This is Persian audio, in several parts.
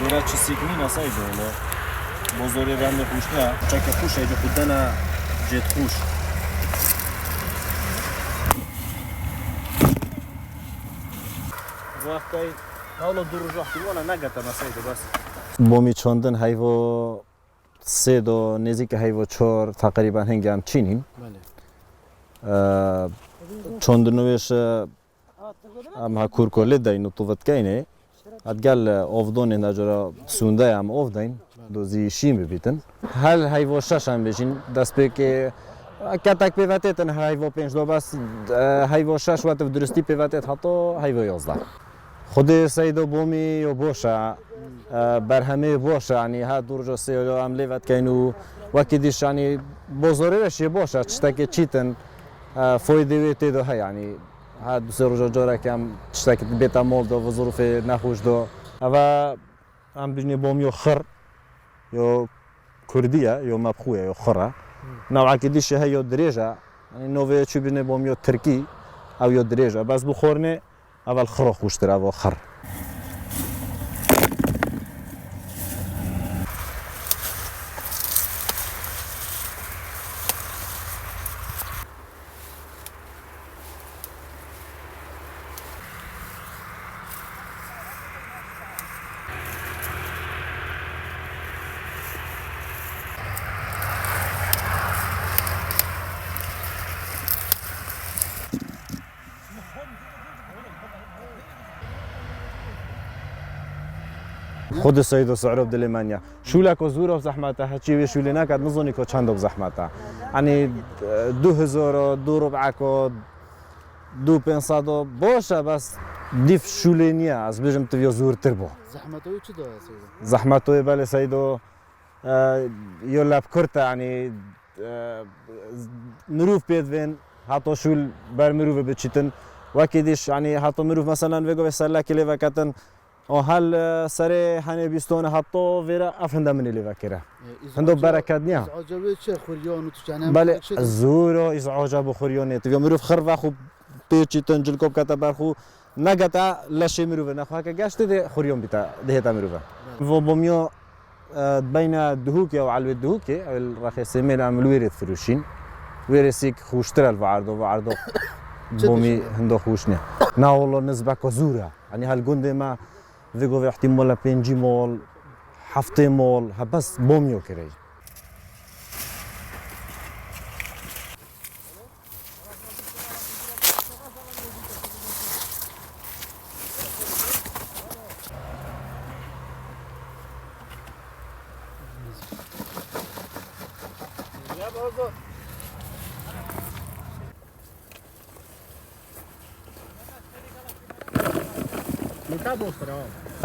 برای چه سیکنی نسایی دوله بزرگی بند خوش نه چک خوش ایده خودنا جد خوش وقتی حالا دو روز وقتی والا نگتا نسایی دو بس بامی چندن هیوا سه دو نزدیک هیوا چهار تقریبا هنگام چینیم چندنویش ام هکور کلی داینو تو وقت کینه ادگال آفدون نجارا سونده ام آفدین دوزی شیم بیتن هل هیوا شش هم بشین دست به که کتک پیوتیتن هیوا پنج دو بس هیوا شش وقت درستی پیوتیت حتی هیوا 11 خود سیدو بومی یا باشه بر همه باشه یعنی ها درجا سیلو ام لیوت کینو وقتی دیش یعنی بزرگش باشه چتاکی چیتن فایده ویتی دو ها یعنی ها دو سه روز جاره کم چتاکی بیت مال دو و ظروف نخوش دو اما ام بجنی بومی خر یا کردیه یا مبخویه یا خره نوعی که دیشه ها یا دریجه یعنی نوعی چی بجنی بومی ترکی او یا دریجه بس بخورنه اول خر خوشتره و خر خود سيد وسعره بدلمانيا شو لك وزوره بزحمته هاتشي شو لنا كاد نظني كو چندو بزحمته يعني 2000 دو ربعكو دو بنصادو باشه بس ديف شو لينيا از بجم تبيو زور تربو زحمته چه داره سيد زحمته بله سيدو يولاب كرتا يعني مروف بيدوين حتى شو بر مروف بتشتن وكيدش يعني حتى مروف مثلا بيجو بسلا كلي وكتن هل سر حنی بیستون حتی ویرا افنده منی لیوا کره. هندو برکت نیا. ازعاجبه چه خوریان تو چنم. بله زورو ازعاجب خوریانه. تو میروف خر و خوب پیچی تنجل کوب کتا برخو نگتا لشه میروه نخواه که گشته ده خوریان بیتا دهتا میروه. و بامیو بین دهوکی و علوی دهوکی الرخیصی من عمل ویرد فروشین. ویرسیک خوشتر الوعردو وعردو بامی هندو خوش نیا. نه والله نسبت کزوره. یعنی هالگونده ما ویگو احتمالا 5 مال 7 مال بس بومیو کری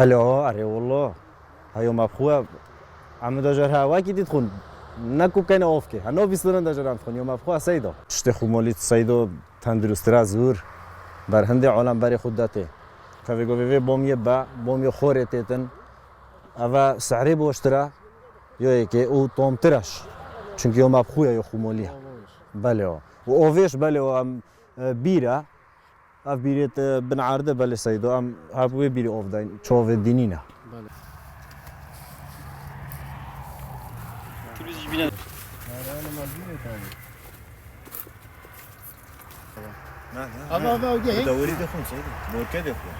الو اره والله هايو مبخوه عم داجرها واكي تدخل نكو كان اوفكي هنو بيستون داجران تخون يوم مبخوه سيدو تشتخو موليت سيدو تندرسترا زور بر هندي عالم بري خودته كافيغو في بوميه با بوميه خورتتن اوا سعري بوشترا يو هيك او تومتراش چونكي يوم مبخوه يو خموليه بله و اوفيش بله و بيرا اف بیرت بنعرضه بله سیدو ام هاپوی بیری آفدین چوب دینینا. بله. تلویزیون بیند. نه. اما اوجه. دوری دخون سیدو. دور که دخون.